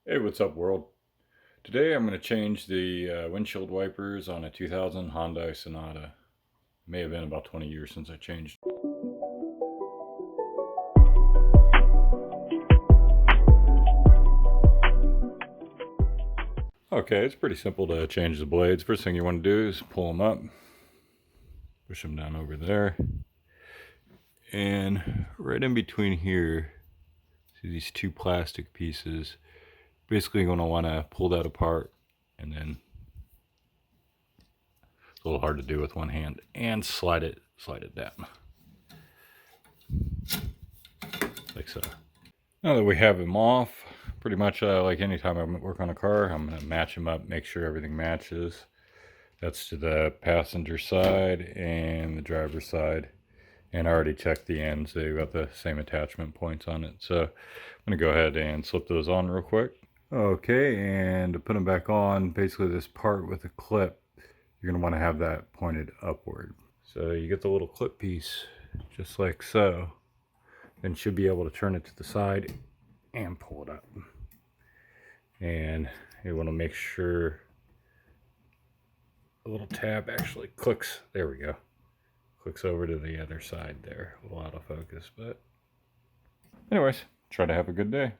Hey, what's up, world? Today I'm going to change the windshield wipers on a 2000 Hyundai Sonata. May have been about 20 years since I changed. Okay, it's pretty simple to change the blades. First thing you want to do is pull them up, push them down over there, and right in between here, see these two plastic pieces. Basically, you're going to want to pull that apart, and then it's a little hard to do with one hand, and slide it down like so. Now that we have them off, pretty much like anytime I work on a car, I'm going to match them up, make sure everything matches. That's to the passenger side and the driver's side. And I already checked the ends. They've got the same attachment points on it. So I'm going to go ahead and slip those on real quick. Okay, and to put them back on, basically this part with the clip, you're going to want to have that pointed upward. So you get the little clip piece just like so. Then should be able to turn it to the side and pull it up. And you want to make sure the little tab actually clicks. There we go. Clicks over to the other side there. A little out of focus, but anyways, try to have a good day.